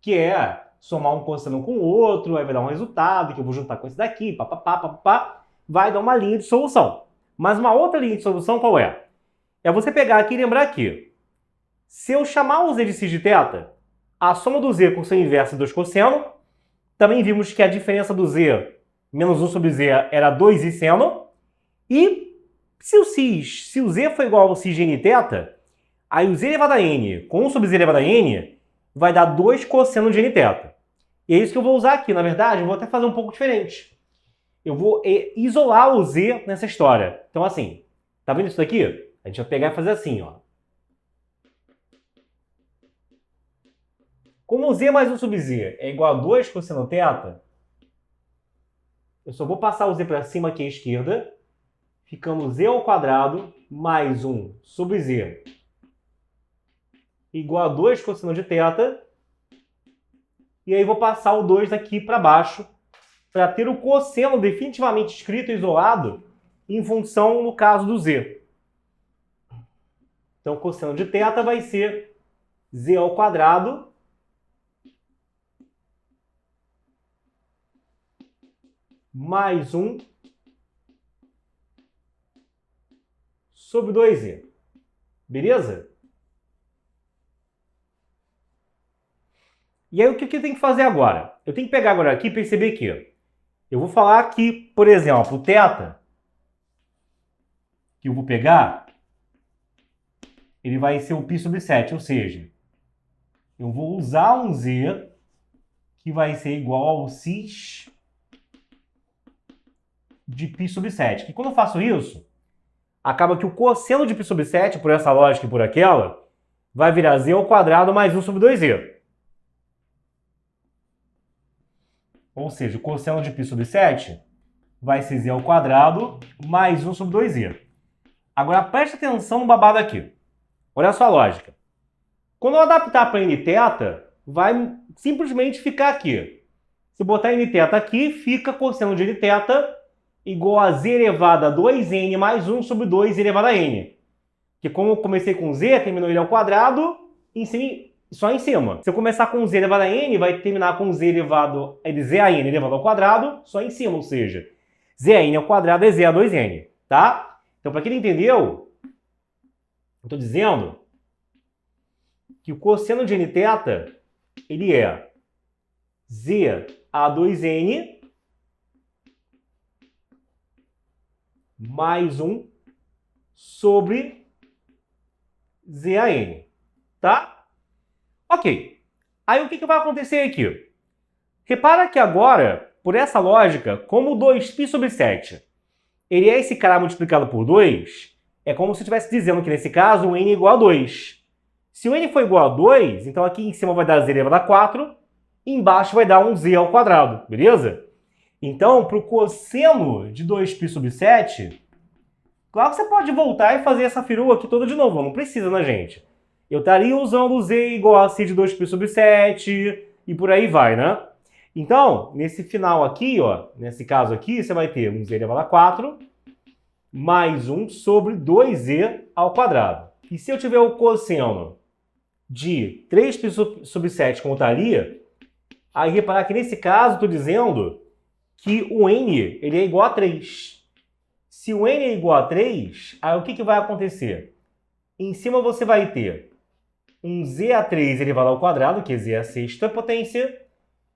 S1: Que é somar um cosseno com o outro, aí vai dar um resultado, que eu vou juntar com esse daqui, papapá, papapá, vai dar uma linha de solução. Mas uma outra linha de solução qual é? É você pegar aqui e lembrar aqui. Se eu chamar o z de cis de θ, a soma do z com seu inverso é 2 cosseno. Também vimos que a diferença do z menos 1 sobre z era 2 e seno. E se o z for igual ao cis de nθ, aí o z elevado a n com 1 sobre z elevado a n vai dar 2 cosseno de nθ. E é isso que eu vou usar aqui. Na verdade, eu vou até fazer um pouco diferente. Eu vou isolar o z nessa história. Então assim, tá vendo isso daqui? A gente vai pegar e fazer assim, ó. Como z mais 1 sobre z é igual a 2 cosseno θ, eu só vou passar o z para cima aqui à esquerda, ficando z ao quadrado mais 1 sobre z igual a 2 cosseno de θ, e aí vou passar o 2 aqui para baixo, para ter o cosseno definitivamente escrito isolado em função, no caso, do z. Então, o cosseno de θ vai ser z ao quadrado mais 1 sobre 2z. Beleza? E aí, o que eu tenho que fazer agora? Eu tenho que pegar agora aqui e perceber que eu vou falar que, por exemplo, o θ, que eu vou pegar, ele vai ser o π sobre 7, ou seja, eu vou usar um z que vai ser igual ao cis de π sobre 7. E quando eu faço isso, acaba que o cosseno de π sobre 7, por essa lógica e por aquela, vai virar z ao quadrado mais 1 sobre 2z. Ou seja, o cosseno de π sobre 7 vai ser z ao quadrado mais 1 sobre 2z. Agora, preste atenção no babado aqui. Olha só a lógica. Quando eu adaptar para nθ, vai simplesmente ficar aqui. Se botar nθ aqui, fica cosseno de nθ igual a z elevado a 2n mais 1 sobre 2 elevado a n. Que como eu comecei com z, terminou ele ao quadrado, só em cima. Se eu começar com z elevado a n, vai terminar com z elevado a n elevado ao quadrado, só em cima, ou seja, z a n ao quadrado é z a 2n, tá? Então, para quem não entendeu, eu estou dizendo que o cosseno de nθ, ele é z a 2n mais 1 sobre z a n, tá? Ok. Aí o que vai acontecer aqui? Repara que agora, por essa lógica, como 2π sobre 7, ele é esse cara multiplicado por 2, é como se eu estivesse dizendo que nesse caso o n é igual a 2. Se o n for igual a 2, então aqui em cima vai dar z elevado a 4, e embaixo vai dar um z ao quadrado, beleza? Então, para o cosseno de 2π sobre 7, claro que você pode voltar e fazer essa firula aqui toda de novo, não precisa, né, gente? Eu estaria usando o z igual a c de 2π sobre 7 e por aí vai, né? Então, nesse final aqui, ó, nesse caso aqui, você vai ter um z elevado a 4 mais 1 sobre 2z ao quadrado. E se eu tiver o cosseno de 3π sobre 7 como estaria, aí reparar que nesse caso estou dizendo que o n ele é igual a 3. Se o n é igual a 3, aí o que vai acontecer? Em cima você vai ter um z a 3 elevado ao quadrado, que z é a sexta potência,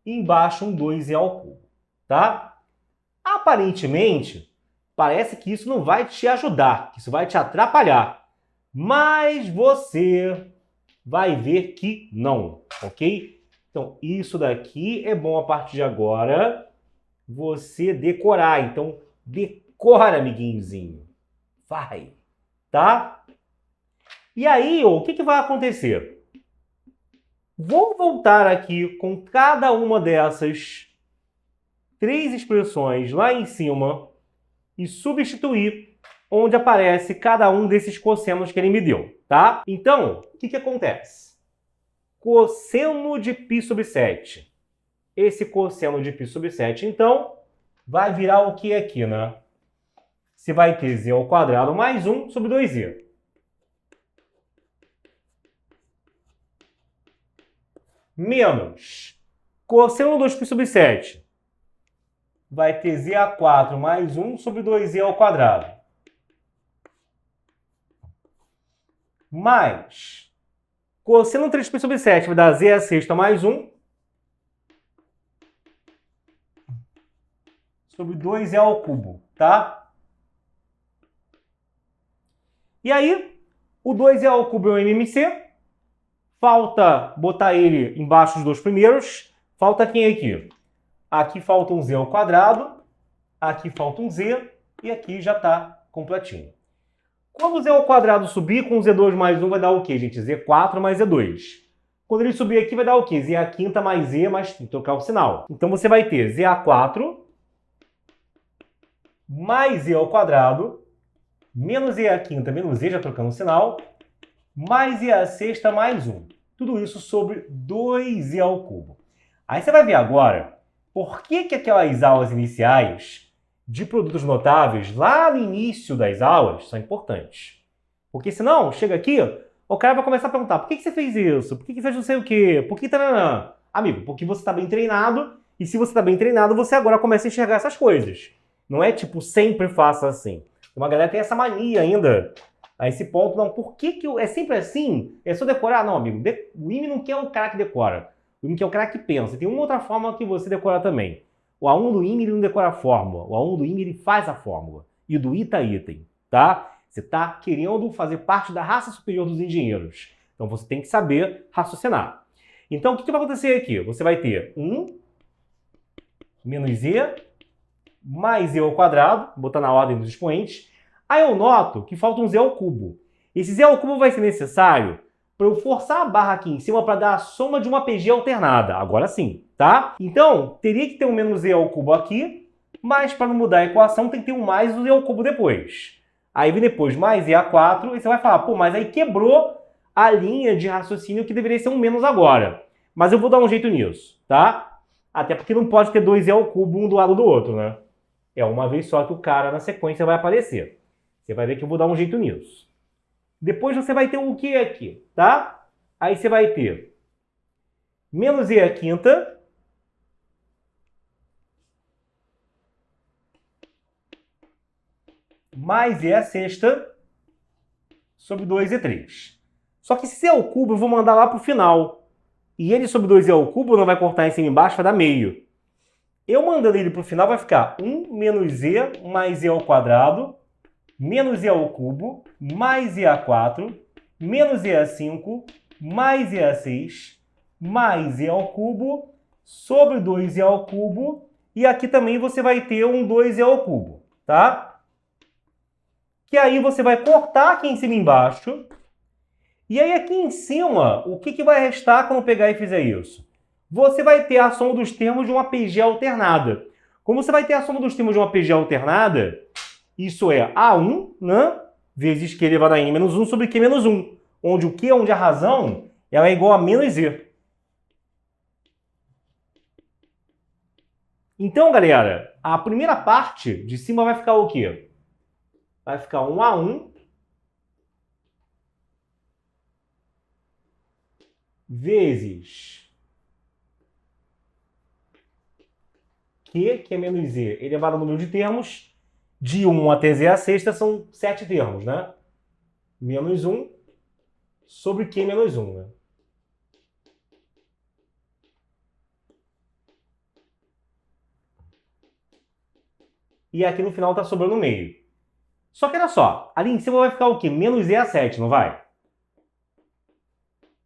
S1: e embaixo um 2z ao cubo, tá? Aparentemente, parece que isso não vai te ajudar, que isso vai te atrapalhar, mas você vai ver que não, ok? Então, isso daqui é bom a partir de agora você decorar. Então, decora, amiguinhozinho. Vai, tá? E aí, o que vai acontecer? Vou voltar aqui com cada uma dessas 3 expressões lá em cima e substituir onde aparece cada um desses cossenos que ele me deu, tá? Então, o que acontece? Cosseno de π sobre 7. Esse cosseno de π sobre 7, então, vai virar o que aqui, né? Você vai ter z ao quadrado mais 1 sobre 2z. Menos cosseno de 2π sobre 7. Vai ter z a 4 mais 1 sobre 2z ao quadrado. Mais cosseno de 3π sobre 7 vai dar z a sexta mais 1 sobre 2z ao cubo, tá? E aí, o 2z ao cubo é o MMC. Falta botar ele embaixo dos dois primeiros. Falta quem aqui? Aqui falta um z ao quadrado, aqui falta um z, e aqui já está completinho. Quando o z ao quadrado subir, com z2 mais 1 vai dar o quê, gente? z4 mais z2. Quando ele subir aqui, vai dar o quê? z a quinta mais z, mas tem que trocar o sinal. Então você vai ter z a 4 mais z ao quadrado, menos z a quinta menos z, já trocando o sinal, mais z a sexta mais 1. Tudo isso sobre 2z ao cubo. Aí você vai ver agora por que aquelas aulas iniciais de produtos notáveis, lá no início das aulas, são importantes. Porque senão, chega aqui, o cara vai começar a perguntar, por que você fez isso? Por que você fez não sei o quê? Por que taranã? Amigo, porque você está bem treinado, e se você está bem treinado, você agora começa a enxergar essas coisas. Não é tipo, sempre faça assim. Uma galera tem essa mania ainda, a esse ponto, não, por que é sempre assim? É só decorar? Não, amigo, o IME não quer o cara que decora. O IME quer o cara que pensa. Tem uma outra forma que você decora também. O aluno do IME ele não decora a fórmula. O aluno do IME ele faz a fórmula. E do ITA item, tá? Você está querendo fazer parte da raça superior dos engenheiros. Então você tem que saber raciocinar. Então o que vai acontecer aqui? Você vai ter 1 menos e mais e ao quadrado, vou botar na ordem dos expoentes. Aí eu noto que falta um z ao cubo. Esse z ao cubo vai ser necessário para eu forçar a barra aqui em cima para dar a soma de uma PG alternada. Agora sim, tá? Então, teria que ter um menos z ao cubo aqui, mas para não mudar a equação tem que ter um mais o z ao cubo depois. Aí vem depois mais e a 4, e você vai falar, pô, mas aí quebrou a linha de raciocínio que deveria ser um menos agora. Mas eu vou dar um jeito nisso, tá? Até porque não pode ter 2z ao cubo um do lado do outro, né? É uma vez só que o cara na sequência vai aparecer. Você vai ver que eu vou dar um jeito nisso. Depois você vai ter o que aqui, tá? Aí você vai ter menos e a quinta mais e a sexta sobre 2 e 3. Só que esse z ao cubo eu vou mandar lá para o final. E ele sobre 2z ao cubo não vai cortar em cima e embaixo, vai dar meio. Eu mandando ele para o final vai ficar 1 menos z mais e ao quadrado menos e ao cubo mais e a 4 menos e a 5 mais e a 6 mais e ao cubo sobre 2e ao cubo. E aqui também você vai ter um 2e ao cubo, tá? Que aí você vai cortar aqui em cima e embaixo. E aí aqui em cima, o que vai restar quando eu pegar e fizer isso? Você vai ter a soma dos termos de uma PG alternada. Como você vai ter a soma dos termos de uma PG alternada, isso é A1, né, vezes Q elevado a N menos 1 sobre Q menos 1. Onde o Q, onde a razão, ela é igual a menos Z. Então, galera, a primeira parte de cima vai ficar o quê? Vai ficar um A1 vezes Q, que é menos Z, elevado ao número de termos, de 1 até Z a sexta são 7 termos, né? Menos 1 sobre Q menos 1, né? E aqui no final está sobrando meio. Só que olha só, ali em cima vai ficar o quê? Menos Z a 7, não vai?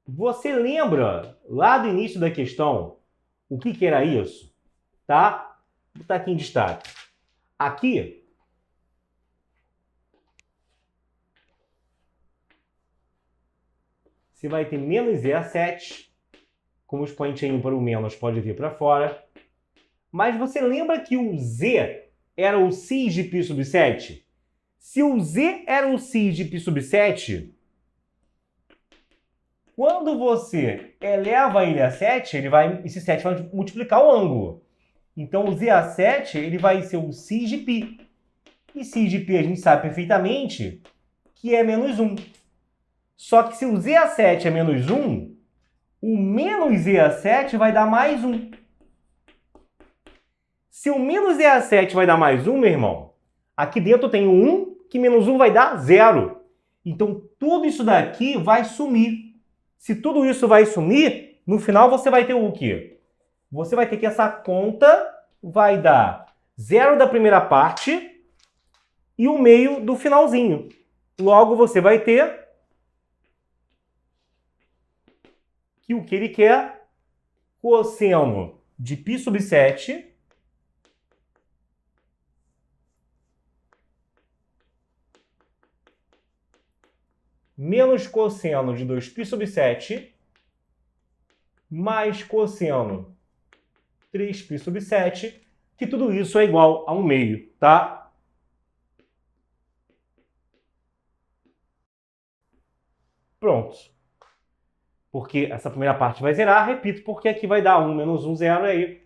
S1: Você lembra lá do início da questão o que era isso? Tá? Vou botar aqui em destaque. Aqui, você vai ter menos Z a 7. Como o expoente indo para o menos pode vir para fora. Mas você lembra que o Z era o cis de π sub 7? Se o Z era o cis de π sub 7, quando você eleva ele a 7, esse 7 vai multiplicar o ângulo. Então, o Z a 7 ele vai ser o cis de π. E cis de π a gente sabe perfeitamente que é menos 1. Só que se o Z a 7 é menos 1, o menos Z a 7 vai dar mais 1. Se o menos Z a 7 vai dar mais 1, meu irmão, aqui dentro tem o 1, que menos 1 vai dar 0. Então, tudo isso daqui vai sumir. Se tudo isso vai sumir, no final você vai ter o quê? Você vai ter que essa conta vai dar 0 da primeira parte e o meio do finalzinho. Logo, você vai ter que o que ele quer, cosseno de π sub 7 menos cosseno de 2π sub 7 mais cosseno 3π sub 7, que tudo isso é igual a 1 meio, tá? Pronto. porque essa primeira parte vai zerar, repito, porque aqui vai dar 1 menos 1, 0, aí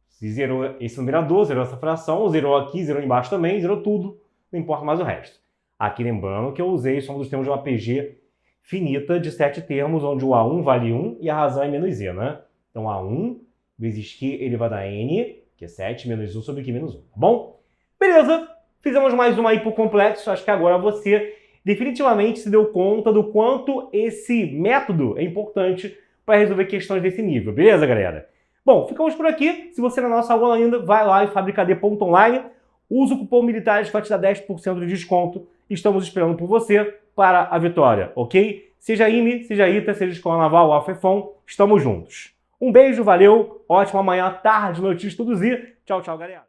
S1: se zerou esse numerador, zerou essa fração, zerou aqui, zerou embaixo também, zerou tudo, não importa mais o resto. Aqui lembrando que eu usei só um dos termos de uma PG finita de 7 termos, onde o A1 vale 1 e a razão é menos Z, né? Então A1 vezes Q, ele vai dar N, que é 7 menos 1 sobre Q menos 1, tá bom? Beleza, fizemos mais uma aí por complexo, acho que agora você definitivamente se deu conta do quanto esse método é importante para resolver questões desse nível, beleza, galera? Bom, ficamos por aqui. Se você não é nossa aula ainda, vai lá em fabricad.online, usa o cupom MILITARES que vai te dar 10% de desconto. Estamos esperando por você para a vitória, ok? Seja IME, seja ITA, seja Escola Naval ou AFEFON, estamos juntos. Um beijo, valeu, ótima manhã, tarde, noite, estudos e tchau, tchau, galera.